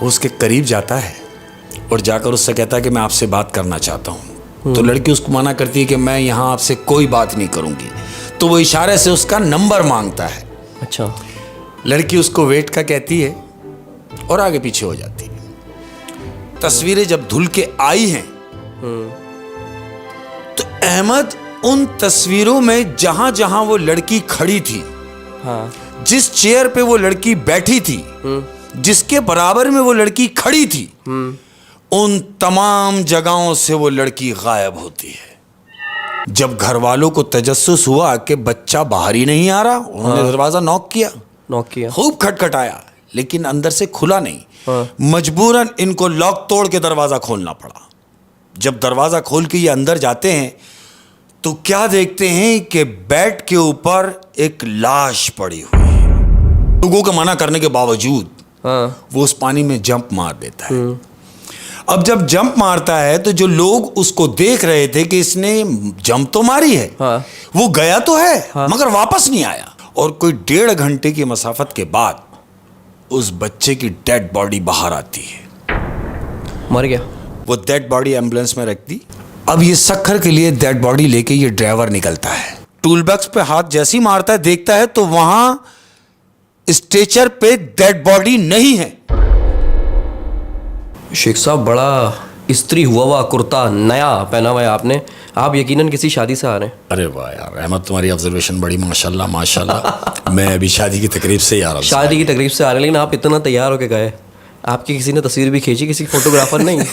वो उसके करीब जाता है और जाकर उससे कहता है कि मैं आपसे बात करना चाहता हूँ। तो लड़की उसको मना करती है कि मैं यहाँ आपसे कोई बात नहीं करूँगी। तो वो इशारे से उसका नंबर मांगता है। अच्छा। लड़की उसको वेट का कहती है और आगे पीछे हो जाती है। तस्वीरें जब धुल के आई हैं तो अहमद उन तस्वीरों में जहां जहां वो लड़की खड़ी थी, हाँ। जिस चेयर पे वो लड़की बैठी थी, जिसके बराबर में वो लड़की खड़ी थी, उन तमाम जगहों से वो लड़की गायब होती है। जब घर वालों को तजस्सुस हुआ कि बच्चा बाहर ही नहीं आ रहा, उन्होंने दरवाजा नॉक किया, खूब खटखटाया, लेकिन अंदर से खुला नहीं। मजबूरन इनको लॉक तोड़ के दरवाजा खोलना पड़ा। जब दरवाजा खोल के ये अंदर जाते हैं तो क्या देखते हैं कि बेड के ऊपर एक लाश पड़ी हुई है। लोगों के मना करने के बावजूद वो उस पानी में जंप मार देता है। अब जब जंप मारता है तो जो लोग उसको देख रहे थे कि इसने जंप तो मारी है, वो गया तो है मगर वापस नहीं आया। और कोई 1.5 घंटे की मसाफत के बाद उस बच्चे की डेड बॉडी बाहर आती है। मर गया। वो डेड बॉडी एम्बुलेंस में रख दी। अब ये सखर के लिए डेड बॉडी लेके ये ड्राइवर निकलता है। टूल बॉक्स पे हाथ जैसे ही मारता है, देखता है तो वहां स्ट्रेचर पे डेड बॉडी नहीं है। शेख साहब, बड़ा इस्त्री हुआ कुर्ता नया पहना हुआ है आपने। आप यकीनन किसी शादी से आ रहे हैं। अरे वाह यार अहमद, तुम्हारी ऑब्जर्वेशन बड़ी माशाल्लाह माशाल्लाह। मैं अभी शादी की तकरीब से ही आ रहा हूँ। शादी की तकरीब से आ रहे हैं, लेकिन आप इतना तैयार होके गए। आपकी किसी ने तस्वीर भी खींची? किसी फोटोग्राफर नहीं?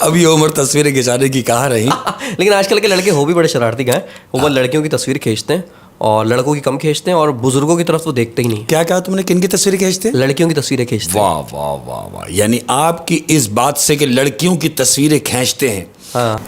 अभी उम्र तस्वीरें खिंचाने की कहाँ रही। लेकिन आजकल के लड़के हो भी बड़े शरारती गए। वो लड़कियों की तस्वीर खींचते हैं और लड़कों की कम खींचते हैं, और बुजुर्गों की तरफ तो देखते ही नहीं। क्या कहा तुमने? किन की तस्वीरें खींचते हैं? लड़कियों की तस्वीरें खींचते हैं। वाह वाह वाह वाह। यानी आपकी इस बात से कि लड़कियों की तस्वीरें खींचते हैं,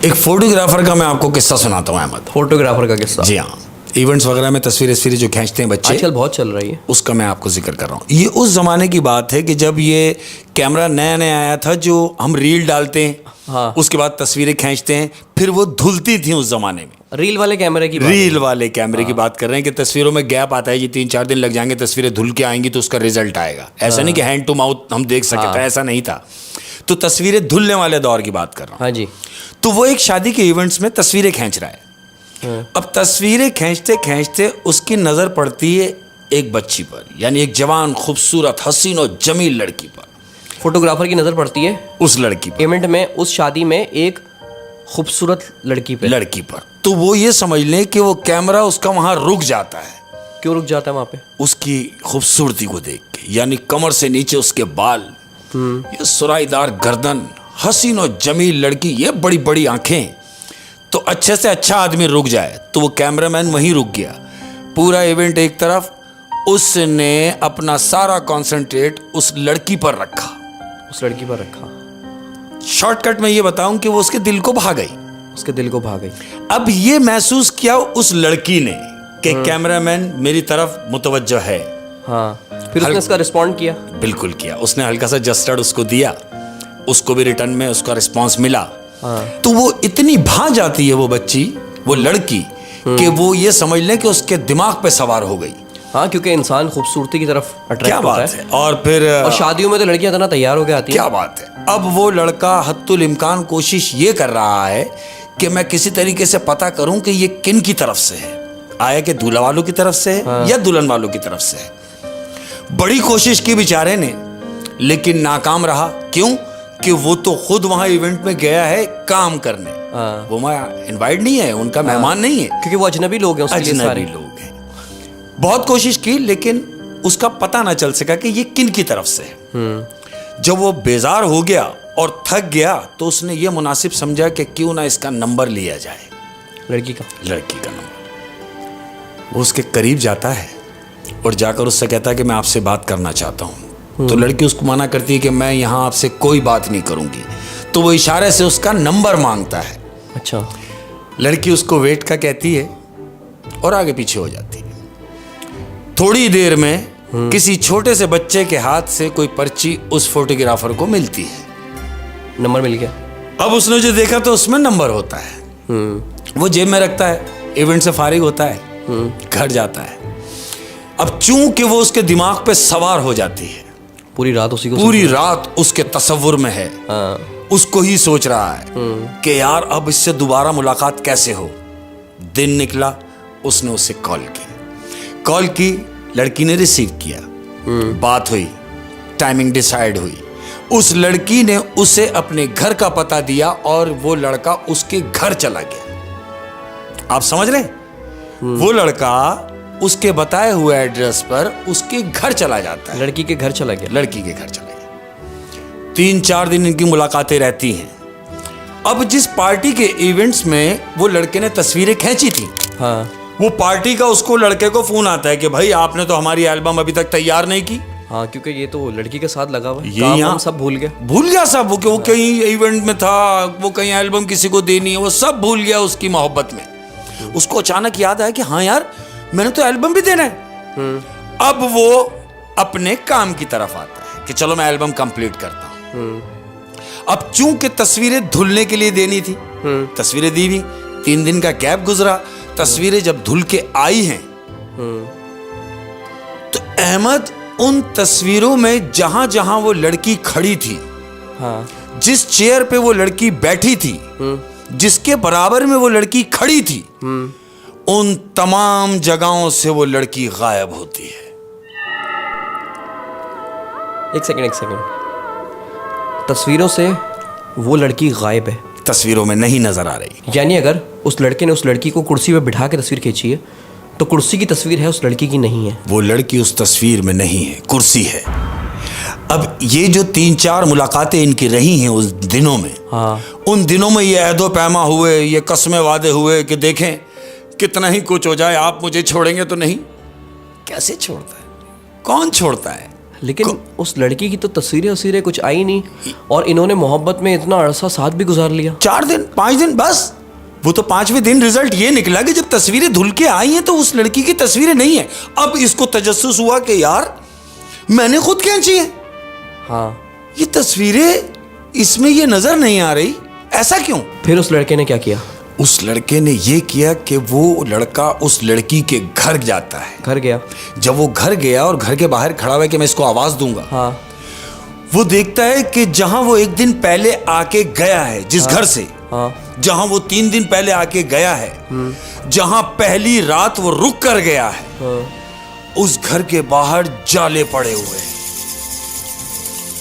एक फोटोग्राफर का मैं आपको किस्सा सुनाता हूँ अहमद। फोटोग्राफर का किस्सा? जी हाँ। इवेंट्स वगैरह में तस्वीरें जो खींचते हैं बच्चे, आजकल बहुत चल रही है, उसका मैं आपको जिक्र कर रहा हूँ। ये उस जमाने की बात है कि जब ये कैमरा नया नया आया था, जो हम रील डालते हैं, उसके बाद तस्वीरें खींचते हैं, फिर वो धुलती थी उस जमाने में। रील वाले कैमरे की बात कर रहे हैं कि तस्वीरों में गैप आता है, ये 3-4 दिन लग जाएंगे, तस्वीरें धुल के आएंगी तो उसका रिजल्ट आएगा। ऐसा नहीं कि हैंड टू माउथ हम देख सकते थे, ऐसा नहीं था। तो तस्वीरें धुलने वाले दौर की बात कर रहा हूँ। हाँ जी। तो वो एक शादी के इवेंट्स में तस्वीरें खींच रहा है। अब तस्वीरें खींचते खींचते उसकी नजर पड़ती है एक बच्ची पर, यानी एक जवान खूबसूरत हसीन और जमील लड़की पर। फोटोग्राफर की नजर पड़ती है उस लड़की पर, इवेंट में, उस शादी में एक खूबसूरत लड़की पर। तो वो ये समझ लें कि वो कैमरा उसका वहां रुक जाता है। क्यों रुक जाता है वहां पे? उसकी खूबसूरती को देख के, यानी कमर से नीचे उसके बाल, ये सुराईदार गर्दन, हसीन और जमील लड़की, ये बड़ी बड़ी आंखें। तो अच्छे से अच्छा आदमी रुक जाए तो वो कैमरामैन वहीं रुक गया। पूरा इवेंट एक तरफ, उसने अपना सारा कंसंट्रेट उस लड़की पर रखा। शॉर्टकट में ये बताऊं कि वो उसके दिल को भा गई। अब ये महसूस किया उस लड़की ने कि कैमरामैन मेरी तरफ मुतवज्जो है। फिर उसने इसका रिस्पॉन्ड किया? बिल्कुल किया। उसने हल्का सा जस्टर्ड उसको दिया, उसको भी रिटर्न में उसका रिस्पॉन्स मिला। तो वो इतनी भा जाती है वो बच्ची, वो लड़की, कि वो ये समझ ले कि उसके दिमाग पे सवार हो गई। क्योंकि इंसान खूबसूरती की तरफ अट्रैक्ट होता है। और फिर शादियों में तो लड़कियां इतना तैयार होकर आती हैं। क्या बात है। अब वो लड़का हत्तुल इम्कान कोशिश ये कर रहा है कि मैं किसी तरीके से पता करूं कि ये किन की तरफ से है, आया कि दूल्हा वालों की तरफ से है या दुल्हन वालों की तरफ से है। बड़ी कोशिश की बेचारे ने, लेकिन नाकाम रहा। क्यों? कि वो तो खुद वहां इवेंट में गया है काम करने। वो वहां इनवाइट नहीं है, उनका मेहमान नहीं है, क्योंकि वो अजनबी लोग हैं, अजनबी लोग हैं। बहुत कोशिश की लेकिन उसका पता ना चल सका कि ये किन की तरफ से है। जब वो बेजार हो गया और थक गया तो उसने ये मुनासिब समझा कि क्यों ना इसका नंबर लिया जाए, लड़की का नंबर। वो उसके करीब जाता है और जाकर उससे कहता है कि मैं आपसे बात करना चाहता हूँ। तो लड़की उसको मना करती है कि मैं यहाँ आपसे कोई बात नहीं करूँगी। तो वो इशारे से उसका नंबर मांगता है। अच्छा। लड़की उसको वेट का कहती है और आगे पीछे हो जाती है। थोड़ी देर में किसी छोटे से बच्चे के हाथ से कोई पर्ची उस फोटोग्राफर को मिलती है। नंबर मिल गया। अब उसने जो देखा तो उसमें नंबर होता है। वो जेब में रखता है, इवेंट से फारिग होता है, घर जाता है। अब चूंकि वो उसके दिमाग पे सवार हो जाती है, पूरी रात उसी को पूरी रात उसके तसव्वुर में है, हाँ। उसको ही सोच रहा है कि यार अब इससे दोबारा मुलाकात कैसे हो। दिन निकला, उसने उसे कॉल की, लड़की ने रिसीव किया, बात हुई, टाइमिंग डिसाइड हुई। उस लड़की ने उसे अपने घर का पता दिया और वो लड़का उसके घर चला गया। आप समझ रहे? वो लड़का उसके बताए हुए एड्रेस पर उसके घर चला जाता है। लड़की के घर चला गया। लड़की के घर चला गया। 3-4 दिन इनकी मुलाकातें रहती हैं। अब जिस पार्टी के इवेंट्स में वो लड़के ने तस्वीरें खींची थी, हाँ। वो पार्टी का उसको लड़के को फोन आता है कि भाई आपने तो हमारी एल्बम अभी तक तैयार नहीं की। हाँ, क्योंकि ये तो लड़की के साथ लगा हुआ है, ये काम यहाँ हम सब भूल गया सब। वो कहीं इवेंट में था, वो कहीं एल्बम किसी को देनी है, वो सब भूल गया उसकी मोहब्बत में। उसको अचानक याद आया कि हाँ यार, मैंने तो एल्बम भी देना है। अब वो अपने काम की तरफ आता है कि चलो मैं एल्बम कंप्लीट करता हूं। अब चूंकि तस्वीरें धुलने के लिए देनी थी, तस्वीरें दी हुई, 3 दिन का गैप गुजरा, तस्वीरें जब धुल के आई हैं तो अहमद उन तस्वीरों में जहां जहां वो लड़की खड़ी थी, हाँ। जिस चेयर पे वो लड़की बैठी थी, जिसके बराबर में वो लड़की खड़ी थी, उन तमाम जगहों से वो लड़की गायब होती है। एक सेकंड। तस्वीरों से वो लड़की गायब है, तस्वीरों में नहीं नजर आ रही। यानी अगर उस लड़के ने उस लड़की को कुर्सी पे बिठा के तस्वीर खींची है तो कुर्सी की तस्वीर है, उस लड़की की नहीं है। वो लड़की उस तस्वीर में नहीं है, कुर्सी है। अब ये जो 3-4 मुलाकातें इनकी रही हैं उस दिनों में, हाँ। उन दिनों में ये अहदो पैमा हुए, ये कस्में वादे हुए कि देखें कितना ही कुछ हो जाए आप मुझे छोड़ेंगे तो नहीं। कैसे छोड़ता है? कौन छोड़ता है? लेकिन उस लड़की की तो तस्वीरें कुछ आई नहीं, और इन्होंने मोहब्बत में इतना अरसा साथ भी गुजार लिया। 4 दिन 5 दिन बस। वो तो 5वें दिन रिजल्ट ये निकला कि जब तस्वीरें धुल के आई हैं तो उस लड़की की तस्वीरें नहीं है। अब इसको तजस्सुस हुआ कि यार मैंने खुद खींची है, हाँ। ये तस्वीरें इसमें ये नजर नहीं आ रही, ऐसा क्यों? फिर उस लड़के ने क्या किया? उस लड़के ने ये किया कि वो लड़का उस लड़की के घर जाता है। घर गया। जब वो घर गया और घर के बाहर खड़ा हुआ कि मैं इसको आवाज दूंगा, हाँ। वो देखता है कि जहां वो एक दिन पहले आके गया है, जिस घर से, हाँ। जहां वो 3 दिन पहले आके गया है, जहां पहली रात वो रुक कर गया है, हाँ। उस घर के बाहर जाले पड़े हुए हैं।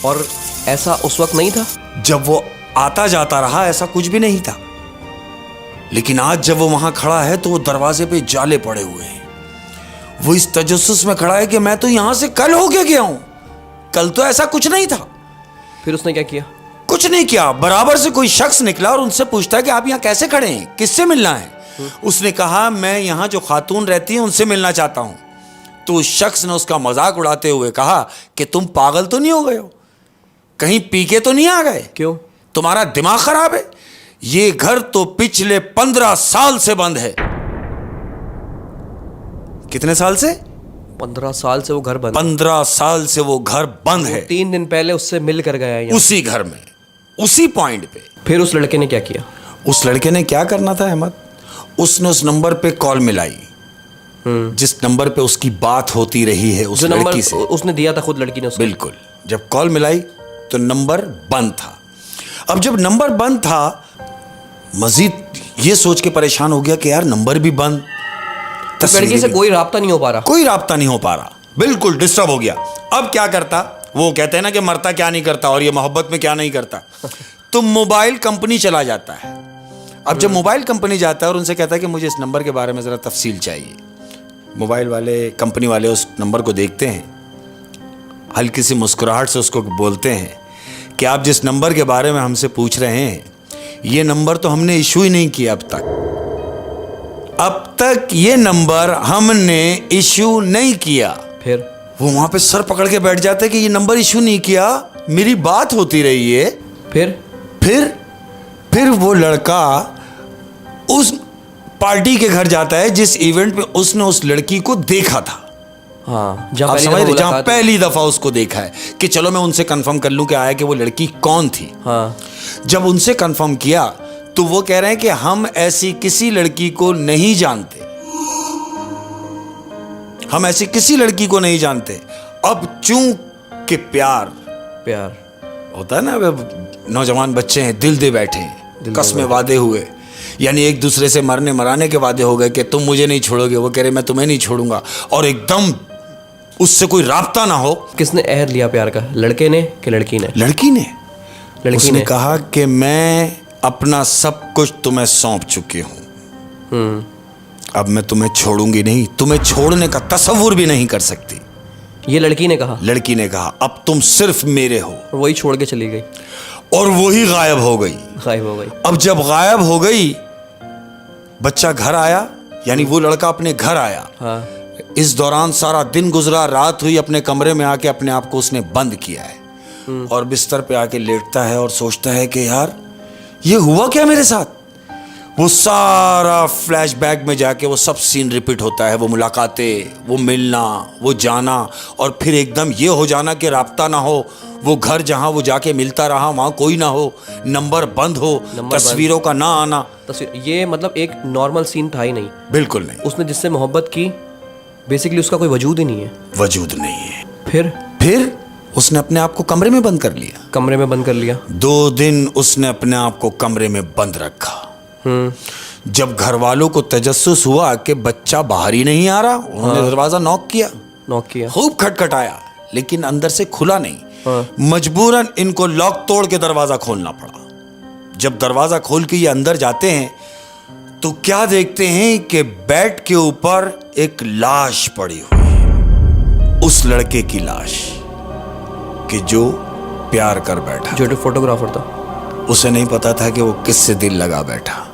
और ऐसा उस वक्त नहीं था? जब वो आता जाता रहा ऐसा कुछ भी नहीं था, लेकिन आज जब वो वहां खड़ा है तो वो दरवाजे पे जाले पड़े हुए हैं। वो इस तजस्सुस में खड़ा है कि मैं तो यहां से कल होके गया हूं, कल तो ऐसा कुछ नहीं था। फिर उसने क्या किया? कुछ नहीं किया। बराबर से कोई शख्स निकला और उनसे पूछता है कि आप यहाँ कैसे खड़े हैं, किससे मिलना है? उसने कहा मैं यहाँ जो खातून रहती है उनसे मिलना चाहता हूँ। तो उस शख्स ने उसका मजाक उड़ाते हुए कहा कि तुम पागल तो नहीं हो गए हो, कहीं पी के तो नहीं आ गए? क्यों? तुम्हारा दिमाग खराब है? ये घर तो पिछले 15 साल से बंद है। कितने साल से? 15 साल से वो घर बंद। 15 साल से वो घर बंद है। 3 दिन पहले उससे मिल कर गया यहाँ। उसी घर में, उसी पॉइंट पे। फिर उस लड़के ने क्या किया? उस लड़के ने क्या करना था अहमद, उसने उस नंबर पे कॉल मिलाई जिस नंबर पे उसकी बात होती रही है उस लड़की से। उसने दिया था खुद लड़की ने उसको। बिल्कुल। जब कॉल मिलाई तो नंबर बंद था। अब जब नंबर बंद था, मजीद ये सोच के परेशान हो गया कि यार नंबर भी बंद, लड़की से कोई राब्ता नहीं हो पा रहा। कोई राब्ता नहीं हो पा रहा, बिल्कुल डिस्टर्ब हो गया। अब क्या करता? वो कहते हैं ना कि मरता क्या नहीं करता और ये मोहब्बत में क्या नहीं करता। तो मोबाइल कंपनी चला जाता है। अब जब मोबाइल कंपनी जाता है और उनसे कहता है कि मुझे इस नंबर के बारे में ज़रा तफसील चाहिए, मोबाइल वाले, कंपनी वाले उस नंबर को देखते हैं, हल्की सी मुस्कुराहट से उसको बोलते हैं कि आप जिस नंबर के बारे में हमसे पूछ रहे हैं, ये नंबर तो हमने इशू ही नहीं किया अब तक ये नंबर हमने इशू नहीं किया। फिर वो वहां पे सर पकड़ के बैठ जाते कि ये नंबर इशू नहीं किया, मेरी बात होती रही है। फिर वो लड़का उस पार्टी के घर जाता है जिस इवेंट में उसने उस लड़की को देखा था। हाँ, जहाँ पहली दफा उसको देखा है कि चलो मैं उनसे कंफर्म कर लूं कि आया कि वो लड़की कौन थी। हाँ। जब उनसे कंफर्म किया तो वो कह रहे हैं कि हम ऐसी किसी लड़की को नहीं जानते, हम ऐसी किसी लड़की को नहीं जानते। अब कि प्यार प्यार होता है ना, अब नौजवान बच्चे हैं, दिल दे बैठे हैं, कसमें वादे हुए, यानी एक दूसरे से मरने मराने के वादे हो गए कि तुम मुझे नहीं छोड़ोगे, वो कह रहे मैं तुम्हें नहीं छोड़ूंगा, और एकदम उससे कोई राब्ता ना हो। किसने अहद लिया प्यार का, लड़के ने कि लड़की ने? लड़की ने। लड़की उसने ने कहा कि मैं अपना सब कुछ तुम्हें सौंप चुकी हूं, अब मैं तुम्हें छोड़ूंगी नहीं, तुम्हें छोड़ने का तसव्वुर भी नहीं कर सकती। ये लड़की ने कहा? लड़की ने कहा अब तुम सिर्फ मेरे हो। और वही छोड़ के चली गई और वही गायब हो गई। गायब हो गई। अब जब गायब हो गई, बच्चा घर आया, यानी वो लड़का अपने घर आया। हाँ। इस दौरान सारा दिन गुजरा, रात हुई, अपने कमरे में आके अपने आप को उसने बंद किया है और बिस्तर पे आके लेटता है और सोचता है कि यार ये हुआ क्या मेरे साथ। वो सारा फ्लैशबैक में जाके वो सब सीन रिपीट होता है, वो मुलाकातें, वो मिलना, वो जाना, और फिर एकदम ये हो जाना कि राब्ता ना हो, वो घर जहां वो जाके मिलता रहा वहां कोई ना हो, नंबर बंद हो, तस्वीरों का ना आना। ये मतलब एक नॉर्मल सीन था ही नहीं। बिल्कुल नहीं। उसने जिससे मोहब्बत की बेसिकली उसका कोई वजूद ही नहीं है। वजूद नहीं है। फिर उसने अपने आप को कमरे में बंद कर लिया। कमरे में बंद कर लिया। 2 दिन उसने अपने आप को कमरे में बंद रखा। जब घर वालों को तजस्सुस हुआ कि बच्चा बाहर ही नहीं आ रहा, उन्होंने दरवाजा नॉक किया, खूब खटखटाया, लेकिन अंदर से खुला नहीं। मजबूरन इनको लॉक तोड़ के दरवाजा खोलना पड़ा। जब दरवाजा खोल के ये अंदर जाते हैं तो क्या देखते हैं कि बेड के ऊपर एक लाश पड़ी हुई है, उस लड़के की लाश कि जो प्यार कर बैठा, जो फोटोग्राफर था। उसे नहीं पता था कि वो किससे दिल लगा बैठा।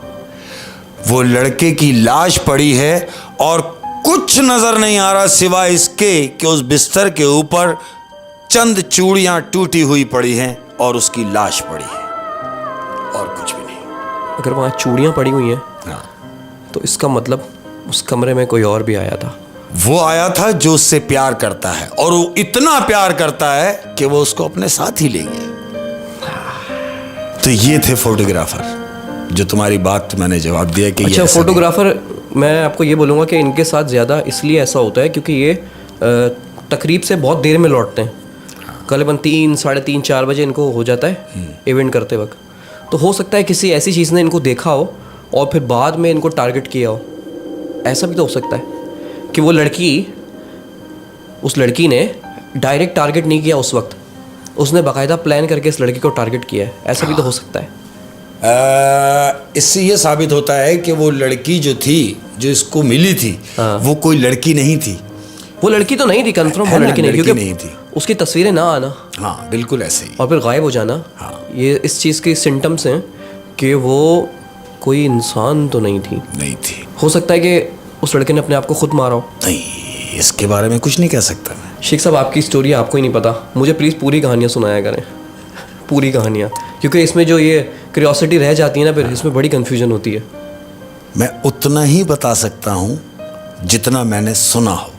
वो लड़के की लाश पड़ी है और कुछ नजर नहीं आ रहा सिवाय इसके कि उस बिस्तर के ऊपर चंद चूड़ियां टूटी हुई पड़ी हैं और उसकी लाश पड़ी है, और कुछ भी नहीं। अगर वहां चूड़ियां पड़ी हुई हैं, हाँ, तो इसका मतलब उस कमरे में कोई और भी आया था। वो आया था जो उससे प्यार करता है, और वो इतना प्यार करता है कि वो उसको अपने साथ ही ले गया। तो ये थे फोटोग्राफर, जो तुम्हारी बात मैंने जवाब दिया कि अच्छा, फोटोग्राफर, मैं आपको ये बोलूँगा कि इनके साथ ज़्यादा इसलिए ऐसा होता है क्योंकि ये तकरीब से बहुत देर में लौटते हैं। करीबन 3, साढ़े 3, 4 बजे इनको हो जाता है इवेंट करते वक्त। तो हो सकता है किसी ऐसी चीज़ ने इनको देखा हो और फिर बाद में इनको टारगेट किया हो। ऐसा भी तो हो सकता है कि वो लड़की, उस लड़की ने डायरेक्ट टारगेट नहीं किया उस वक्त, उसने बाकायदा प्लान करके इस लड़की को टारगेट किया है। ऐसा भी तो हो सकता है। इससे ये साबित होता है कि वो लड़की जो थी, जो इसको मिली थी, वो कोई लड़की नहीं थी। वो लड़की तो नहीं थी, कंफर्म वो लड़की नहीं, क्योंकि नहीं थी। उसकी तस्वीरें ना आना, हाँ बिल्कुल ऐसे ही, और फिर गायब हो जाना, ये इस चीज़ के सिम्टम्स हैं कि वो कोई इंसान तो नहीं थी। हो सकता है कि उस लड़के ने अपने आप को खुद मारा हो। नहीं, इसके बारे में कुछ नहीं कह सकता मैं। शेख साहब, आपकी स्टोरी आपको ही नहीं पता, मुझे प्लीज़ पूरी कहानियाँ सुनाया करें, पूरी कहानियाँ, क्योंकि इसमें जो ये क्यूरियोसिटी रह जाती है ना, फिर इसमें बड़ी कन्फ्यूजन होती है। मैं उतना ही बता सकता हूँ जितना मैंने सुना हो।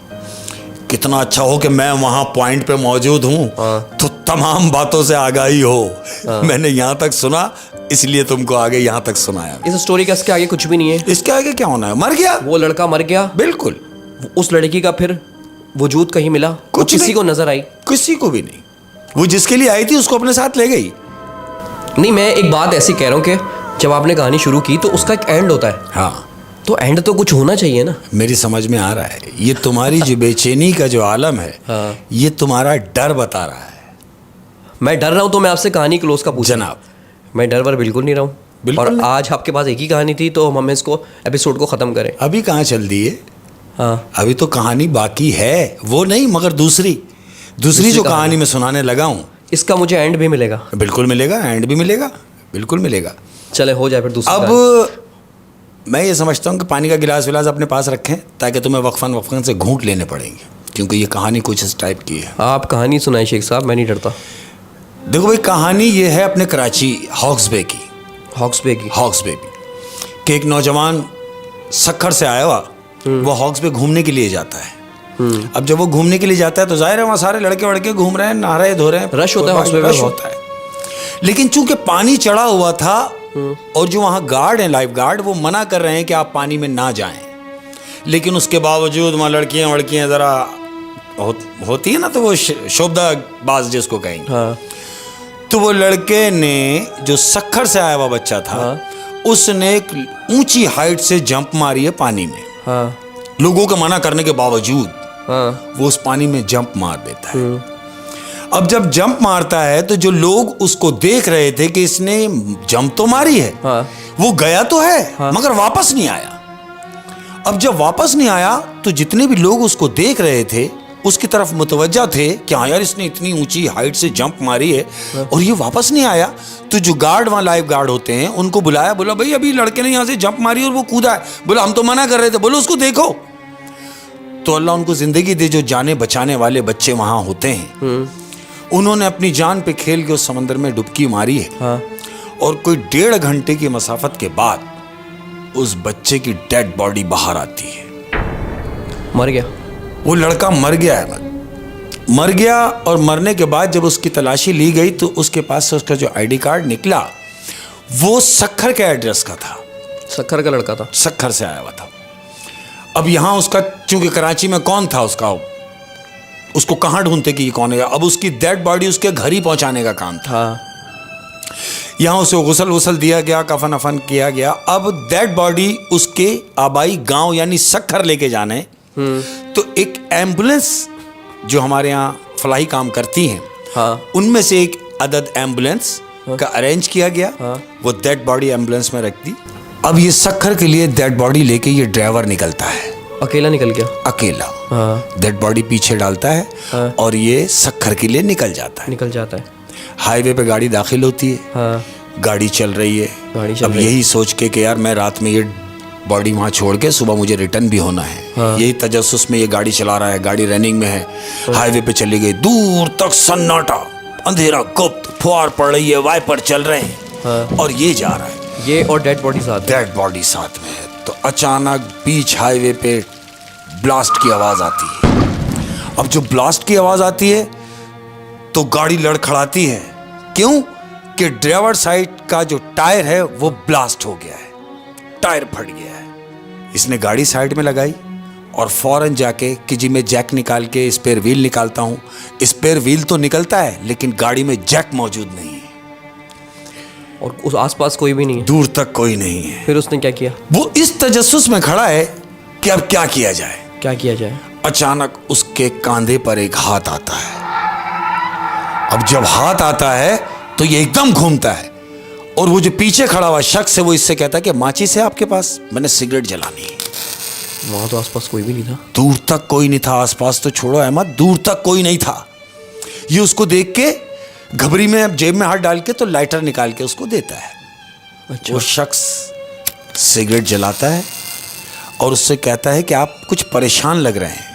कितना अच्छा हो कि मैं वहाँ पॉइंट पे मौजूद हूँ, तो तमाम बातों से आगाही हो। मैंने यहाँ तक सुना, इसलिए तुमको आगे यहाँ तक सुनाया। इस स्टोरी का इसके आगे कुछ भी नहीं है। इसके आगे क्या होना है? मर गया वो लड़का, मर गया। बिल्कुल। उस लड़की का फिर वजूद कहीं मिला? कुछ किसी को नजर आई? किसी को भी नहीं। वो जिसके लिए आई थी उसको अपने साथ ले गई। नहीं, मैं एक बात ऐसी कह रहा हूँ कि जब आपने कहानी शुरू की तो उसका एक एंड होता है। हाँ, तो एंड तो कुछ होना चाहिए ना। मेरी समझ में आ रहा है, ये तुम्हारी जो बेचैनी का जो आलम है, हाँ। ये तुम्हारा डर बता रहा है। मैं डर रहा हूँ तो मैं आपसे कहानी क्लोज का पूछूं? जनाब, मैं डर वर बिल्कुल नहीं रहा हूँ। और आज आपके पास एक ही कहानी थी, तो हम इसको एपिसोड को ख़त्म करें। अभी कहाँ चल दी है? हाँ, अभी तो कहानी बाकी है, वो नहीं मगर दूसरी जो कहानी मैं सुनाने लगा हूँ, इसका मुझे एंड भी मिलेगा? बिल्कुल मिलेगा, एंड भी मिलेगा, बिल्कुल मिलेगा। चले, हो जाए फिर दूसरा। अब मैं ये समझता हूँ कि पानी का गिलास विलास अपने पास रखें, ताकि तुम्हें वक्फन से घूंट लेने पड़ेंगे, क्योंकि ये कहानी कुछ इस टाइप की है। आप कहानी सुनाए शेख साहब, मैं नहीं डरता। देखो भाई, कहानी ये है अपने कराची हॉक्सबे की। हॉक्सबे कि एक नौजवान सखर से आया हुआ, वो हॉक्सबे घूमने के लिए जाता है। अब जब वो घूमने के लिए जाता है तो जाहिर है वहाँ सारे लड़के वड़के घूम रहे हैं, नहा रहे, धो रहे हैं, रश होता है, रश होता है। लेकिन चूंकि पानी चढ़ा हुआ था और जो वहाँ गार्ड हैं, लाइफ गार्ड, वो मना कर रहे हैं कि आप पानी में ना जाएं, लेकिन उसके बावजूद वहाँ लड़कियाँ ज़रा होती है ना, तो वो शोभदाबाज जिसको कहेंगे। हाँ तो वो लड़के ने जो सक्खर से आया हुआ बच्चा था, उसने एक ऊंची हाइट से जंप मारी है पानी में। हाँ लोगों के मना करने के बावजूद हाँ वो उस पानी में जंप मार देता है। अब जब जंप मारता है तो जो लोग उसको देख रहे थे कि इसने जंप तो मारी है, हाँ वो गया तो है मगर वापस नहीं आया। अब जब वापस नहीं आया तो जितने भी लोग उसको देख रहे थे उसकी तरफ मुतवज्जा थे कि हाँ यार, इसने इतनी ऊंची हाइट से जंप मारी है और ये वापस नहीं आया। तो जो गार्ड, वहाँ लाइफ गार्ड होते हैं, उनको बुलाया, बोला भाई अभी लड़के ने यहाँ से जंप मारी और वो कूदा है। बोला हम तो मना कर रहे थे, बोलो उसको देखो। तो अल्लाह उनको जिंदगी दे, जो जाने बचाने वाले बच्चे वहाँ होते हैं, उन्होंने अपनी जान पे खेल के उस समंदर में डुबकी मारी है। हाँ। और कोई 1.5 घंटे की मसाफत के बाद उस बच्चे की डेड बॉडी बाहर आती है। मर गया वो लड़का, मर गया है। मर गया और मरने के बाद जब उसकी तलाशी ली गई तो उसके पास से उसका जो आईडी कार्ड निकला वो सक्खर के एड्रेस का था। सक्खर का लड़का था, सक्खर से आया हुआ था। अब यहाँ उसका, चूंकि कराची में कौन था उसको कहाँ ढूंढते कि ये कौन है। अब उसकी डेड बॉडी उसके घर ही पहुंचाने का काम था। हाँ। यहाँ उसे गुसल दिया गया, कफन अफन किया गया। अब डेड बॉडी उसके आबाई गांव यानी सक्खर लेके जाने, तो एक एम्बुलेंस जो हमारे यहाँ फलाही काम करती हैं, हाँ। उनमें से एक अदद एम्बुलेंस का अरेंज किया गया। वो डेड बॉडी एम्बुलेंस में रख दी। अब ये सक्खर के लिए डेड बॉडी लेके ये ड्राइवर निकलता है, अकेला निकल गया, अकेला। हाँ। डेड बॉडी पीछे डालता है, हाँ। और ये सक्खर के लिए निकल जाता है। हाईवे पे गाड़ी दाखिल होती है। हाँ। गाड़ी चल रही है। अब यही सोच के कि यार मैं रात में ये बॉडी वहाँ छोड़ के सुबह मुझे रिटर्न भी होना है। हाँ। यही तजस्सुस में ये गाड़ी चला रहा है, गाड़ी रनिंग में है। हाईवे पे चली गई, दूर तक सन्नाटा, अंधेरा, गुप्त, फुहार पड़ रही है, वाइपर चल रहे हैं। हाँ। और ये जा रहा है, ये और डेड बॉडी साथ में है। तो अचानक बीच हाईवे पे ब्लास्ट की आवाज आती है। अब जो ब्लास्ट की आवाज आती है तो गाड़ी लड़खड़ाती है। क्यों? कि ड्राइवर साइड का जो टायर है वो ब्लास्ट हो गया है, टायर फट गया है। इसने गाड़ी साइड में लगाई और फौरन जाके कि जी मैं जैक निकाल के स्पेयर व्हील निकालता हूँ। स्पेयर व्हील तो निकलता है लेकिन गाड़ी में जैक मौजूद नहीं है और उस आसपास कोई भी नहीं है, दूर तक कोई नहीं है। फिर उसने क्या किया? वो इस तजस्सुस में खड़ा है कि अब क्या किया जाए। अचानक उसके कांधे पर एक हाथ आता है। अब जब हाथ आता है तो ये एकदम घूमता है और वो जो पीछे खड़ा हुआ शख्स है वो इससे कहता है कि माचिस है आपके पास, मैंने सिगरेट जलानी है। वहां तो आसपास कोई भी नहीं था, दूर तक कोई नहीं था। आसपास तो छोड़ो अहमद, दूर तक कोई नहीं था। ये उसको देख के घबरी में जेब में हाथ डाल के तो लाइटर निकाल के उसको देता है। अच्छा। वो शख्स सिगरेट जलाता है और उससे कहता है कि आप कुछ परेशान लग रहे हैं।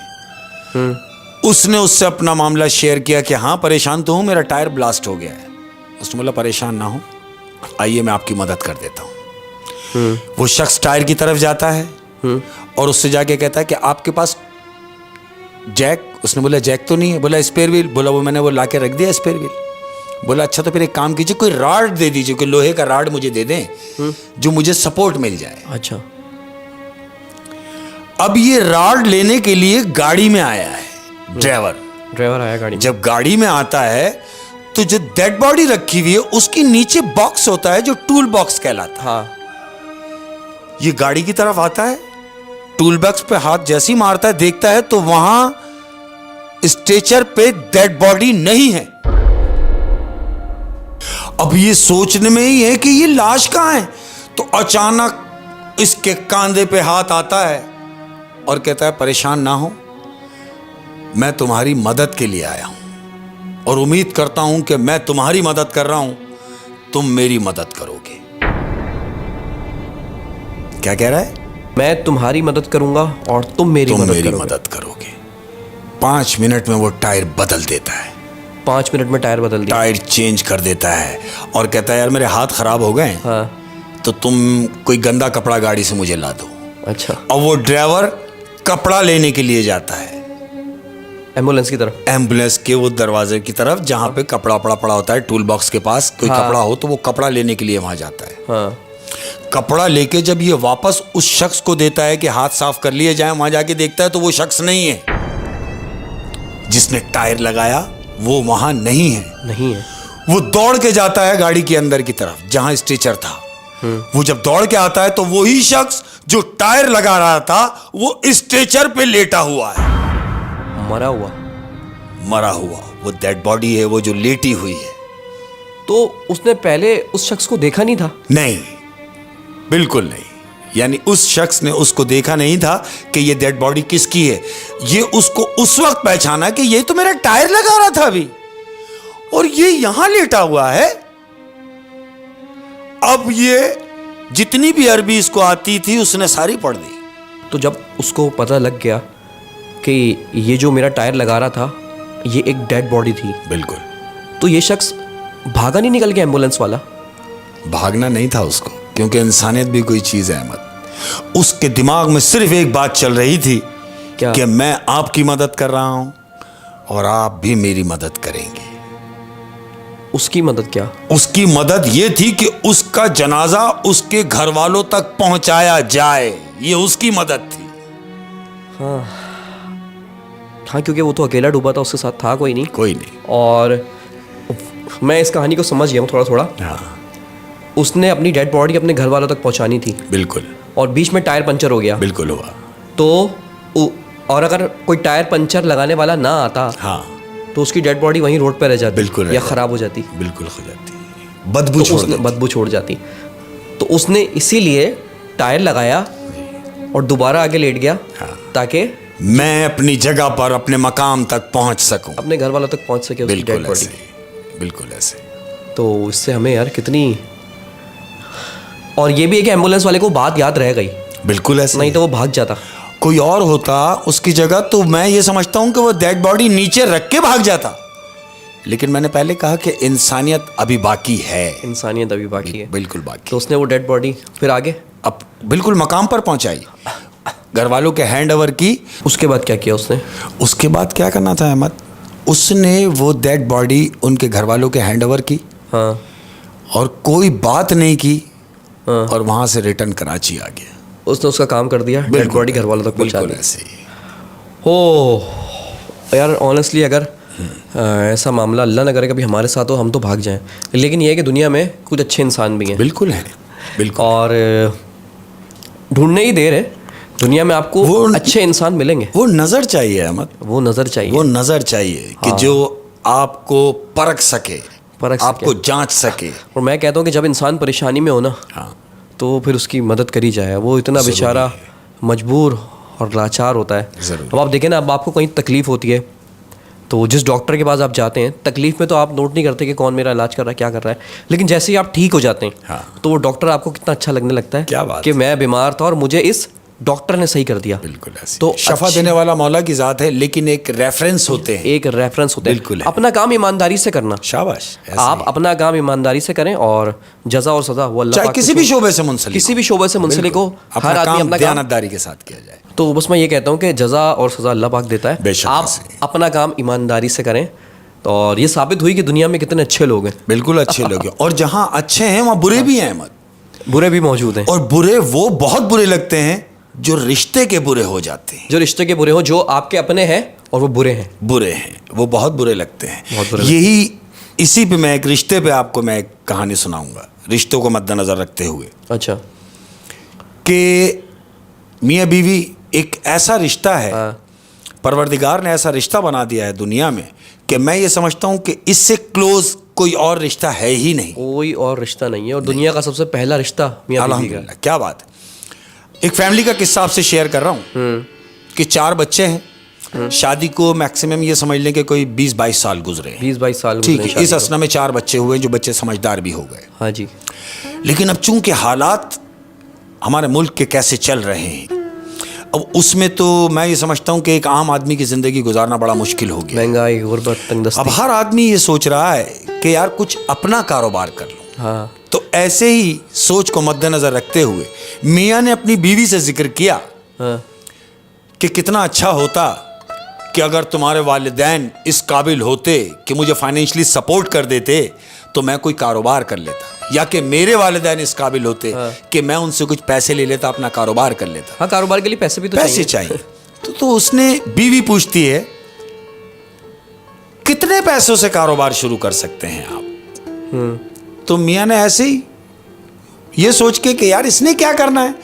उसने उससे अपना मामला शेयर किया कि हाँ परेशान तो हूं, मेरा टायर ब्लास्ट हो गया है। उसने बोला परेशान ना हो, आइए मैं आपकी मदद कर देता हूं। वो शख्स टायर की तरफ जाता है और उससे जाके कहता है कि आपके पास जैक? उसने बोला जैक तो नहीं है। बोला स्पेयर व्हील? बोला वो मैंने वो ला के रख दिया स्पेयर व्हील। बोला अच्छा तो फिर एक काम कीजिए, कोई राड दे दीजिए, कोई लोहे का राड मुझे दे दें जो मुझे सपोर्ट मिल जाए। अच्छा। अब ये राड लेने के लिए गाड़ी में आया है ड्राइवर आया गाड़ी में। जब गाड़ी में आता है तो जो डेड बॉडी रखी हुई है उसके नीचे बॉक्स होता है जो टूल बॉक्स कहलाता है। हाँ। ये गाड़ी की तरफ आता है, टूल बॉक्स पे हाथ जैसे ही मारता है, देखता है तो वहां स्ट्रेचर पे डेड बॉडी नहीं है। अब ये सोचने में ही है कि ये लाश कहां है। तो अचानक इसके कांधे पे हाथ आता है और कहता है परेशान ना हो, मैं तुम्हारी मदद के लिए आया हूं और उम्मीद करता हूं कि मैं तुम्हारी मदद कर रहा हूं, तुम मेरी मदद करोगे। क्या कह रहा है? मैं तुम्हारी मदद करूंगा और तुम मेरी मदद करोगे। 5 मिनट में वो टायर बदल देता है। 5 मिनट में टायर बदल दिया, टायर चेंज कर देता है और कहता है यार मेरे हाथ खराब हो गए। हाँ। तो तुम कोई गंदा कपड़ा गाड़ी से मुझे ला दो। अच्छा। और वो ड्राइवर कपड़ा लेने के लिए जाता है एम्बुलेंस के वो दरवाजे की तरफ जहां पे कपड़ा पड़ा होता है। टूल बॉक्स के पास कोई कपड़ा हो तो वो कपड़ा लेने के लिए वहां जाता है। हाँ। कपड़ा लेके जब ये वापस उस शख्स को देता है कि हाथ साफ कर लिए जाए, वहां जाके देखता है तो वो शख्स नहीं है। जिसने टायर लगाया वो वहां नहीं है। नहीं है। वो दौड़ के जाता है गाड़ी के अंदर की तरफ जहां स्ट्रेचर था। वो जब दौड़ के आता है तो वही शख्स जो टायर लगा रहा था वो स्ट्रेचर पे लेटा हुआ है, मरा हुआ। मरा हुआ। वो डेड बॉडी है, वो जो लेटी हुई है। तो उसने पहले उस शख्स को देखा नहीं था? नहीं, बिल्कुल नहीं। यानी उस शख्स ने उसको देखा नहीं था कि ये डेड बॉडी किसकी है। ये उसको उस वक्त पहचाना कि ये तो मेरा टायर लगा रहा था अभी, और ये यहां लेटा हुआ है। अब ये जितनी भी अरबी इसको आती थी उसने सारी पढ़ दी। तो जब उसको पता लग गया कि ये जो मेरा टायर लगा रहा था ये एक डेड बॉडी थी, बिल्कुल। तो ये शख्स भागा नहीं निकल के एम्बुलेंस वाला? भागना नहीं था उसको, क्योंकि इंसानियत भी कोई चीज है अहमद। उसके दिमाग में सिर्फ एक बात चल रही थी क्या? कि मैं आपकी मदद कर रहा हूं और आप भी मेरी मदद करेंगे। उसकी मदद क्या? उसकी मदद ये थी कि उसका जनाजा उसके घर वालों तक पहुंचाया जाए, ये उसकी मदद थी। हाँ, क्योंकि वो तो अकेला डूबा था, उसके साथ था कोई नहीं। कोई नहीं। और मैं इस कहानी को समझ गया हूँ थोड़ा थोड़ा। हाँ, उसने अपनी डेड बॉडी अपने घर वालों तक पहुंचानी थी, बिल्कुल और बीच में टायर पंचर हो गया। बिल्कुल हुआ। और अगर कोई टायर पंचर लगाने वाला ना आता, हाँ, तो उसकी डेड बॉडी वहीं रोड पे रह जाती, बिल्कुल रह या जाती। खराब हो जाती, बिल्कुल हो जाती, बदबू तो छोड़ उसने देती। बदबू छोड़ जाती। तो उसने इसीलिए टायर लगाया और दोबारा आगे लेट गया, हाँ। ताकि मैं अपनी जगह पर अपने मकाम तक पहुंच सकूं। अपने घर वालों तक पहुंच सके उसकी बिल्कुल डेड बॉडी। ऐसे, बिल्कुल ऐसे। तो इससे हमें यार कितनी, और ये भी एक एम्बुलेंस वाले को बात याद रह गई, बिल्कुल ऐसे। नहीं तो वो भाग जाता। कोई और होता उसकी जगह तो मैं ये समझता हूं कि वो डेड बॉडी नीचे रख के भाग जाता। लेकिन मैंने पहले कहा कि इंसानियत अभी बाकी है, इंसानियत अभी बाकी है। बिल्कुल बाकी। तो उसने वो डेड बॉडी फिर आगे, अब बिल्कुल मकाम पर पहुंचाई, घर वालों के हैंड ओवर की। उसके बाद क्या किया उसने? उसके बाद क्या करना था अहमद, उसने वो डेड बॉडी उनके घर वालों के हैंड ओवर की, हाँ, और कोई बात नहीं की, हाँ। और वहां से रिटर्न कराची आ गया। उसने उसका काम कर दिया, डेड बिल्कुल, बॉडी घर वालों तक पहुंचा बिल्कुल दी। ऐसे ही। हो यार, ऑनेस्टली अगर ऐसा मामला अल्लाह न करे कभी हमारे साथ हो, हम तो भाग जाएं। लेकिन ये है कि दुनिया में कुछ अच्छे इंसान भी हैं, बिल्कुल है, बिल्कुल। और ढूंढने ही देर है, दुनिया में आपको वो अच्छे इंसान मिलेंगे। वो नजर चाहिए अहमद, वो नज़र चाहिए, वो नजर चाहिए कि हाँ। जो आपको परख सके, परख सके। आपको जांच सके। और मैं कहता हूँ कि जब इंसान परेशानी में हो ना, हाँ, तो फिर उसकी मदद करी जाए। वो इतना बेचारा मजबूर और लाचार होता है। ज़रूर। अब आप देखें ना, अब आपको कहीं तकलीफ़ होती है तो जिस डॉक्टर के पास आप जाते हैं, तकलीफ़ में तो आप नोट नहीं करते कि कौन मेरा इलाज कर रहा है, क्या कर रहा है। लेकिन जैसे ही आप ठीक हो जाते हैं, हाँ। तो वो डॉक्टर आपको कितना अच्छा लगने लगता है। क्या बात कि मैं बीमार था और मुझे इस डॉक्टर ने सही कर दिया। बिल्कुल ऐसे। तो शफा देने वाला मौला की ज़ात है, लेकिन एक रेफरेंस होते हैं। एक रेफरेंस होता है। बिल्कुल है। अपना काम ईमानदारी से करना। शाबाश, ऐसे आप ही। अपना काम ईमानदारी से करें, और जज़ा और सज़ा वो अल्लाह चाहे पाक किसी को- भी शोबे से मुंसलिक किसी हो। भी शोबे से मुंसलिक हो, बिल्कुल। हर आदमी अपना काम। दयानतदारी के साथ किया जाए। तो बस मैं ये कहता हूँ कि जज़ा और सज़ा अल्लाह पाक देता है। बेशक आप ऐसे। अपना काम ईमानदारी से करें, तो और ये साबित हुई कि दुनिया में कितने अच्छे लोग हैं। बिल्कुल अच्छे लोग हैं, और जहां अच्छे हैं वहां बुरे भी हैं अहमद। बुरे भी मौजूद हैं, और बुरे वो बहुत बुरे लगते हैं जो रिश्ते के बुरे हो जाते हैं। जो रिश्ते के बुरे हो, जो आपके अपने हैं और वो बुरे हैं। बुरे हैं, वो बहुत बुरे लगते हैं। बहुत बुरे यही इसी पे मैं एक रिश्ते पे आपको मैं एक कहानी सुनाऊंगा, रिश्तों को मद्देनजर रखते हुए, अच्छा, कि मियाँ बीवी एक ऐसा रिश्ता है, हाँ। परवरदिगार ने ऐसा रिश्ता बना दिया है दुनिया में कि मैं ये समझता हूँ कि इससे क्लोज कोई और रिश्ता है ही नहीं। कोई और रिश्ता नहीं है, और दुनिया का सबसे पहला रिश्ता मियाँ बीवी का। अल्हम्दुलिल्लाह, क्या बात है। एक फैमिली का किस्सा आपसे शेयर कर रहा हूँ कि 4 बच्चे हैं। शादी को मैक्सिमम ये समझ लें कि कोई 20-22 साल गुजरे हैं। 20-22 साल ठीक गुजरे है, शादी इस को। असना में 4 बच्चे हुए जो बच्चे समझदार भी हो गए। हाँ जी। लेकिन अब चूंकि हालात हमारे मुल्क के कैसे चल रहे हैं, अब उसमें तो मैं ये समझता हूँ कि एक आम आदमी की ज़िंदगी गुजारना बड़ा मुश्किल हो गया। महंगाई, गुर्बत, तंगदस्ती। अब हर आदमी ये सोच रहा है कि यार कुछ अपना कारोबार कर लूँ। हाँ, तो ऐसे ही सोच को मद्देनजर रखते हुए मियाँ ने अपनी बीवी से जिक्र किया हाँ, कि कितना अच्छा होता कि अगर तुम्हारे वालिदैन इस काबिल होते कि मुझे फाइनेंशियली सपोर्ट कर देते तो मैं कोई कारोबार कर लेता, या कि मेरे वालिदैन इस काबिल होते कि मैं उनसे कुछ पैसे ले लेता, अपना कारोबार कर लेता। हाँ, कारोबार के लिए पैसे भी तो पैसे चाहिए। तो उसने बीवी पूछती है कितने पैसों से कारोबार शुरू कर सकते हैं आप? तो मियाँ ने ऐसे ही ये सोच के कि यार इसने क्या करना है,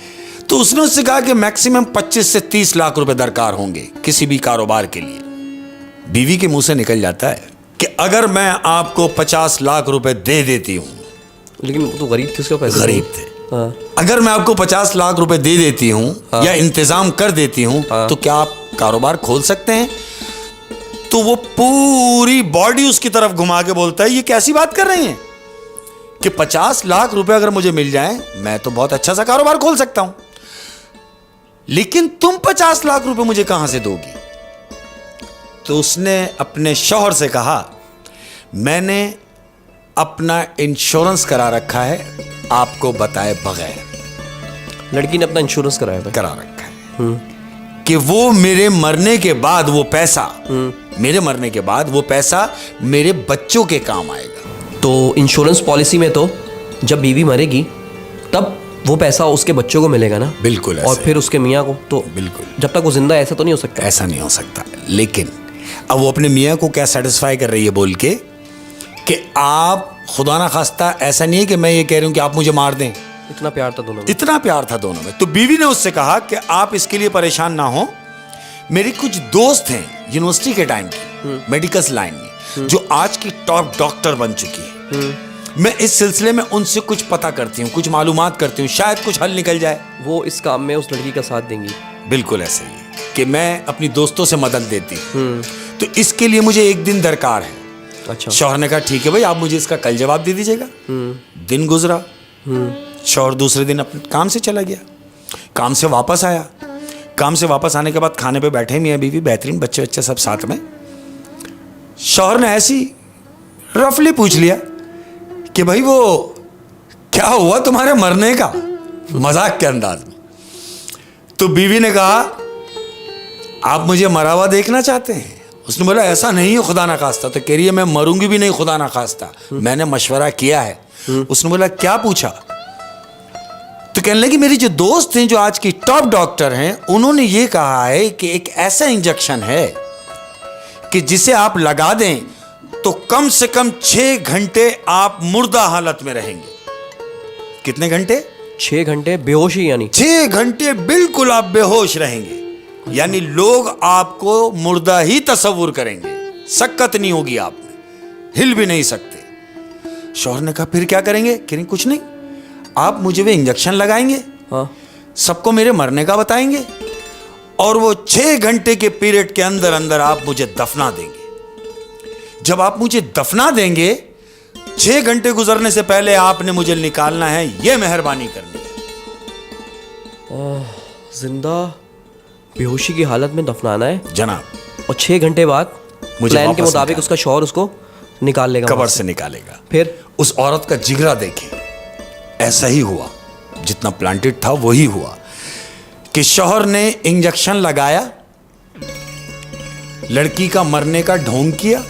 तो उसने उससे कहा कि मैक्सिमम 25 से 30 लाख रुपए दरकार होंगे किसी भी कारोबार के लिए। बीवी के मुंह से निकल जाता है कि अगर मैं आपको 50 लाख रुपए दे देती हूं, लेकिन वो तो गरीब थे, उसके पैसे गरीब थे, हाँ। अगर मैं आपको 50 लाख रुपए दे देती हूं या इंतजाम कर देती हूं, तो क्या आप कारोबार खोल सकते हैं? तो वो पूरी बॉडी उसकी तरफ घुमा के बोलता है, ये कैसी बात कर रही हैं कि 50 लाख रुपए अगर मुझे मिल जाएं, मैं तो बहुत अच्छा सा कारोबार खोल सकता हूं, लेकिन तुम 50 लाख रुपए मुझे कहां से दोगी? तो उसने अपने शौहर से कहा, मैंने अपना इंश्योरेंस करा रखा है आपको बताए बगैर। लड़की ने अपना इंश्योरेंस कराया था, करा रखा है कि वो मेरे मरने के बाद वो पैसा, मेरे मरने के बाद वो पैसा मेरे बच्चों के काम आएगा। तो इंश्योरेंस पॉलिसी में तो जब बीवी मरेगी तब वो पैसा उसके बच्चों को मिलेगा ना? बिल्कुल और ऐसे। फिर उसके मियाँ को तो बिल्कुल, जब तक वो जिंदा है ऐसा तो नहीं हो सकता। ऐसा नहीं हो सकता। लेकिन अब वो अपने मियाँ को क्या सेटिस्फाई कर रही है बोल के कि आप खुदा ना खास्ता, ऐसा नहीं है कि मैं ये कह रही हूं कि आप मुझे मार दें। इतना प्यार था दोनों में। इतना प्यार था दोनों में। तो बीवी ने उससे कहा कि आप इसके लिए परेशान ना हो, मेरी कुछ दोस्त हैं यूनिवर्सिटी के टाइम की, मेडिकल लाइन में, जो आज की टॉप डॉक्टर बन चुकी है। मैं इस सिलसिले में उनसे कुछ पता करती हूँ, कुछ मालूमात करती हूँ, शायद कुछ हल निकल जाए। वो इस काम में उस लड़की का साथ देंगी। बिल्कुल ऐसे ही कि मैं अपनी दोस्तों से मदद देती हूँ, तो इसके लिए मुझे एक दिन दरकार है। अच्छा। शौहर ने कहा ठीक है भाई, आप मुझे इसका कल जवाब दे दीजिएगा। दिन गुजरा, शौहर दूसरे दिन अपने काम से चला गया, काम से वापस आया। काम से वापस आने के बाद खाने पे बैठे मियाँ बीवी, बेहतरीन, बच्चे बच्चे सब साथ में। शौहर ने ऐसी रफली पूछ लिया कि भाई वो क्या हुआ तुम्हारे मरने का, मजाक के अंदाज में। तो बीवी ने कहा आप मुझे मरा हुआ देखना चाहते हैं? उसने बोला ऐसा नहीं है खुदा ना खास्ता। तो कह रही है मैं मरूंगी भी नहीं खुदा ना खास्ता, मैंने मशवरा किया है। उसने बोला क्या पूछा? तो कहने लगी मेरी जो दोस्त हैं जो आज की टॉप डॉक्टर हैं, उन्होंने ये कहा है कि एक ऐसा इंजेक्शन है कि जिसे आप लगा दें तो कम से कम 6 घंटे आप मुर्दा हालत में रहेंगे। कितने घंटे? 6 घंटे बेहोशी, यानी 6 घंटे बिल्कुल आप बेहोश रहेंगे, यानी लोग आपको मुर्दा ही तस्वुर करेंगे, सक्कत नहीं होगी आप में, हिल भी नहीं सकते। शौहर ने कहा फिर क्या करेंगे? कह रही कुछ नहीं, आप मुझे वो इंजेक्शन लगाएंगे, हाँ, सबको मेरे मरने का बताएंगे, और वो 6 घंटे के पीरियड के अंदर अंदर आप मुझे दफना देंगे। जब आप मुझे दफना देंगे, 6 घंटे गुजरने से पहले आपने मुझे निकालना है, ये मेहरबानी करनी है। जिंदा बेहोशी की हालत में दफनाना है जनाब, और 6 घंटे बाद मुझे प्लान के वापस मुताबिक उसका शौहर उसको निकाल लेगा, कब्र वहां से निकालेगा। फिर उस औरत का जिगरा देखें, ऐसा ही हुआ, जितना प्लांटेड था वही हुआ कि शौहर ने इंजेक्शन लगाया, लड़की का मरने का ढोंग किया,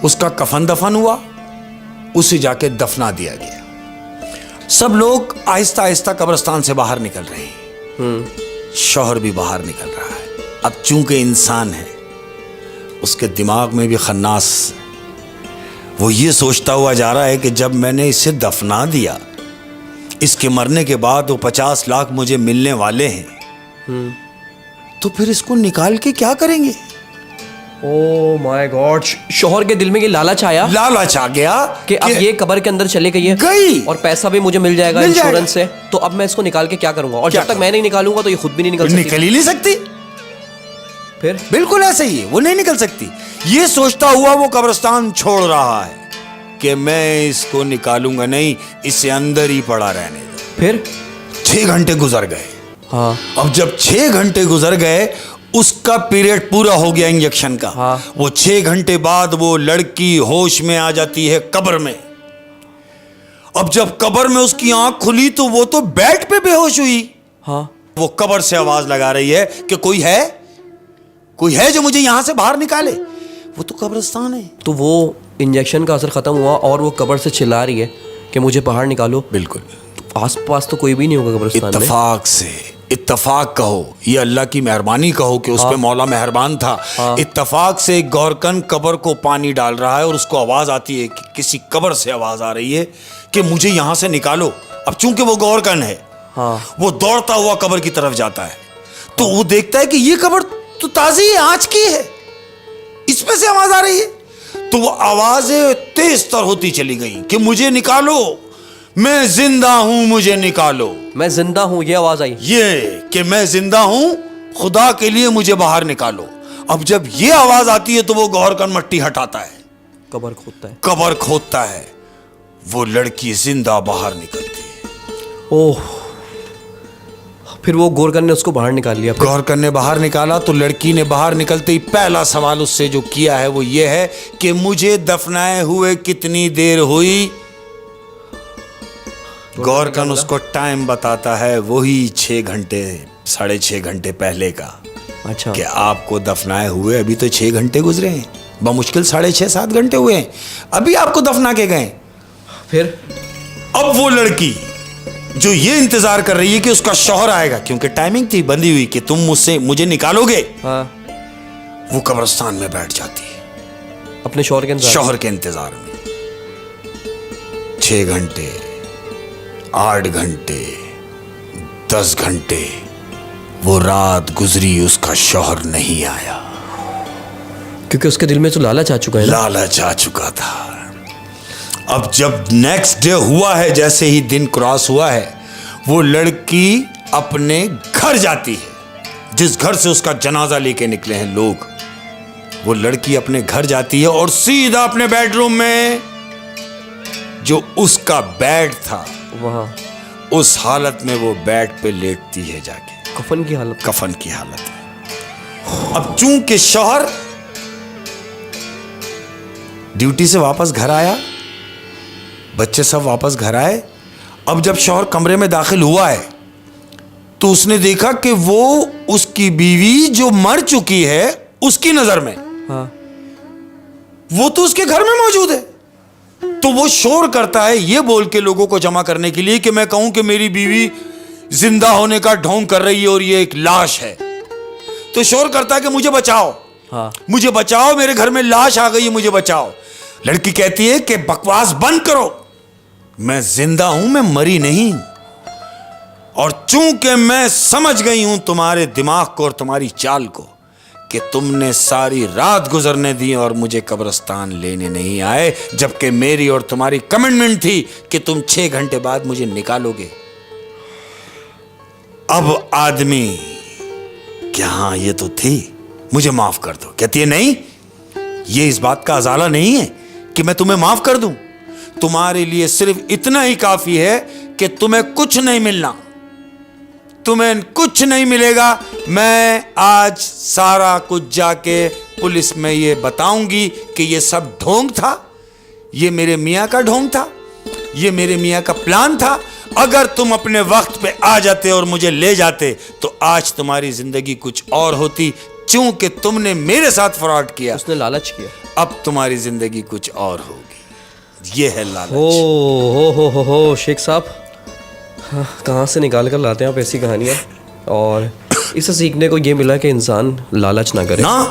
उसका कफन दफन हुआ, उसे जाके दफना दिया गया। सब लोग आहिस्ता आहिस्ता कब्रिस्तान से बाहर निकल रहे हैं, शौहर भी बाहर निकल रहा है। अब चूंकि इंसान है, उसके दिमाग में भी खन्नास, वो ये सोचता हुआ जा रहा है कि जब मैंने इसे दफना दिया, इसके मरने के बाद वो 50 लाख मुझे मिलने वाले हैं, तो फिर इसको निकाल के क्या करेंगे? ओह माय गॉड, शौहर के दिल में ये लालच आया, लालच आ गया कि अब ये कब्र के अंदर चले गई है, गई, और पैसा भी मुझे मिल जाएगा इंश्योरेंस से, तो अब मैं इसको निकाल के क्या करूंगा? और जब तक मैं नहीं निकालूंगा तो ये खुद भी नहीं निकल सकती। निकल ही नहीं सकती। फिर बिल्कुल ऐसे ही है, वो नहीं निकल सकती। ये सोचता हुआ वो कब्रिस्तान छोड़ रहा है कि मैं इसको निकालूंगा नहीं, इसे अंदर ही पड़ा रहने दो। फिर 6 घंटे गुजर गए। हाँ, अब जब 6 घंटे गुजर गए, उसका पीरियड पूरा हो गया इंजेक्शन का। हाँ। वो 6 घंटे बाद वो लड़की होश में आ जाती है कब्र में। अब जब कब्र में उसकी आंख खुली तो वो तो बेड पे बेहोश हुई। हाँ, वो कब्र से आवाज लगा रही है कि कोई है, कोई है जो मुझे यहां से बाहर निकाले। वो तो कब्रिस्तान है। तो वो इंजेक्शन का असर खत्म हुआ और वो कब्र से चिल्ला रही है कि मुझे बाहर निकालो। बिल्कुल, आसपास तो कोई भी नहीं होगा कब्रिस्तान में। इत्तेफाक से इत्तफाक कहो, ये अल्लाह की मेहरबानी कहो कि उस पे मौला मेहरबान था। इत्तफाक से एक गौरकन कब्र को पानी डाल रहा है और उसको आवाज़ आती है कि किसी कब्र से आवाज़ आ रही है कि मुझे यहाँ से निकालो। अब चूंकि वो गौरकन है, वो दौड़ता हुआ कब्र की तरफ जाता है, तो वो देखता है कि ये कब्र तो ताज़ी है, आज की है, इसमें से आवाज़ आ रही है। तो वो आवाज़ें तेज तर होती चली गई कि मुझे निकालो, मैं जिंदा हूं, मुझे निकालो, मैं जिंदा हूं, ये आवाज आई। ये कि मैं जिंदा हूं, खुदा के लिए मुझे बाहर निकालो। अब जब ये आवाज आती है तो वो गौरकन मट्टी हटाता है, कब्र खोदता है, कब्र खोदता है, वो लड़की जिंदा बाहर निकलती है। ओह, फिर वो गौरकन ने उसको बाहर निकाल लिया। गौरकन ने बाहर निकाला तो लड़की ने बाहर निकलते ही पहला सवाल उससे जो किया है वो ये है कि मुझे दफनाए हुए कितनी देर हुई। गौरकन उसको टाइम बताता है, वही 6 घंटे 6.5 घंटे पहले का। अच्छा, कि आपको दफनाए हुए अभी तो 6 घंटे गुजरे हैं, बमुश्किल 6.5-7 घंटे हुए हैं, अभी आपको दफना के गए। फिर अब वो लड़की जो ये इंतजार कर रही है कि उसका शौहर आएगा, क्योंकि टाइमिंग थी बंधी हुई कि तुम मुझे निकालोगे, वो कब्रिस्तान में बैठ जाती है अपने शौहर के इंतजार में। 6 घंटे, 8 घंटे, 10 घंटे, वो रात गुजरी, उसका शौहर नहीं आया, क्योंकि उसके दिल में तो लालच आ चुका है, लालच आ चुका था। अब जब नेक्स्ट डे हुआ है, जैसे ही दिन क्रॉस हुआ है, वो लड़की अपने घर जाती है, जिस घर से उसका जनाजा लेके निकले हैं लोग। वो लड़की अपने घर जाती है और सीधा अपने बेडरूम में, जो उसका बेड था वहां, उस हालत में वो बेड पे लेटती है जाके, कफन की हालत में। अब चूंकि शौहर ड्यूटी से वापस घर आया, बच्चे सब वापस घर आए, अब जब शौहर कमरे में दाखिल हुआ है तो उसने देखा कि वो उसकी बीवी जो मर चुकी है उसकी नजर में, वो तो उसके घर में मौजूद है। तो वो शोर करता है ये बोल के लोगों को जमा करने के लिए कि मैं कहूं कि मेरी बीवी जिंदा होने का ढोंग कर रही है और ये एक लाश है। तो शोर करता है कि मुझे बचाओ, मुझे बचाओ, मेरे घर में लाश आ गई है, मुझे बचाओ। लड़की कहती है कि बकवास बंद करो, मैं जिंदा हूं, मैं मरी नहीं। और चूंकि मैं समझ गई हूं तुम्हारे दिमाग को और तुम्हारी चाल को कि तुमने सारी रात गुजरने दी और मुझे कब्रिस्तान लेने नहीं आए, जबकि मेरी और तुम्हारी कमिटमेंट थी कि तुम 6 घंटे बाद मुझे निकालोगे। अब आदमी क्या, हाँ ये तो थी, मुझे माफ कर दो। कहती है नहीं, ये इस बात का अजाला नहीं है कि मैं तुम्हें माफ कर दूं। तुम्हारे लिए सिर्फ इतना ही काफी है कि तुम्हें कुछ नहीं मिलना, तुम्हें कुछ नहीं मिलेगा। मैं आज सारा कुछ जाके पुलिस में ये बताऊंगी कि ये सब ढोंग था, ये मेरे मियाँ का ढोंग था, ये मेरे मियाँ का प्लान था। अगर तुम अपने वक्त पे आ जाते और मुझे ले जाते तो आज तुम्हारी जिंदगी कुछ और होती। चूंकि तुमने मेरे साथ फ्रॉड किया, उसने लालच किया, अब तुम्हारी जिंदगी कुछ और होगी। ये है लालच। हो शेख साहब, कहाँ से निकाल कर लाते हैं आप ऐसी कहानियाँ। और इससे सीखने को ये मिला कि इंसान लालच ना करे ना,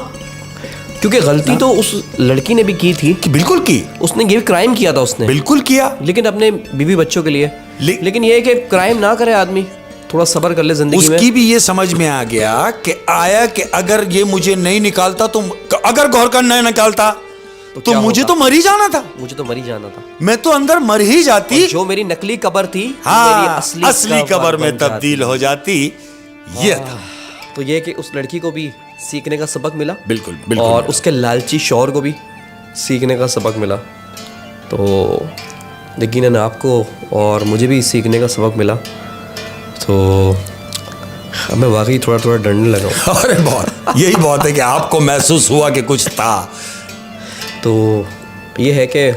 क्योंकि गलती तो उस लड़की ने भी की थी, कि बिल्कुल की, उसने ये क्राइम किया था, उसने बिल्कुल किया, लेकिन अपने बीवी बच्चों के लिए। लेकिन ये है कि क्राइम ना करे आदमी, थोड़ा सब्र कर ले जिंदगी में। उसकी भी ये समझ में आ गया कि अगर ये मुझे नहीं निकालता तो, अगर गौरकन नहीं निकालता तो मुझे तो मर ही जाना था, मुझे तो मर ही जाना था, मैं तो अंदर मर ही जाती। जो मेरी नकली कब्र थी, हाँ, मेरी असली कब्र में तब्दील हो जाती। ये था। तो ये कि उस लड़की को भी सीखने का सबक मिला, बिल्कुल बिल्कुल, और उसके लालची शौहर को भी सीखने का सबक मिला। तो यकीनन आपको और मुझे भी सीखने का सबक मिला। तो अब मैं वाकई थोड़ा थोड़ा डरने लगा हूँ। अरे बहुत, यही बहुत है कि आपको महसूस हुआ कि कुछ था। तो ये है कि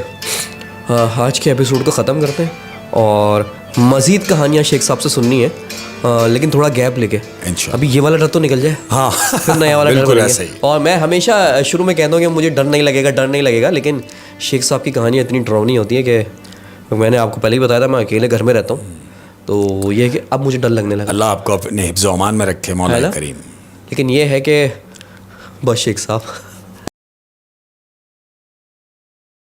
आज के एपिसोड को ख़त्म करते हैं, और मज़ीद कहानियाँ शेख साहब से सुननी है, लेकिन थोड़ा गैप लेके। अभी ये वाला डर तो निकल जाए, हाँ, फिर नया वाला डर बनेगा। और मैं हमेशा शुरू में कहता हूँ कि मुझे डर नहीं लगेगा, लेकिन शेख साहब की कहानियाँ इतनी डरावनी होती है कि मैंने आपको पहले ही बताया था, मैं अकेले घर में रहता हूँ, तो ये है कि अब मुझे डर लगने लगा, अल्लाह आपको अपने हिफ्ज़-ओ-अमान में रखे है मौला ना? करीम। लेकिन ये है कि बस शेख साहब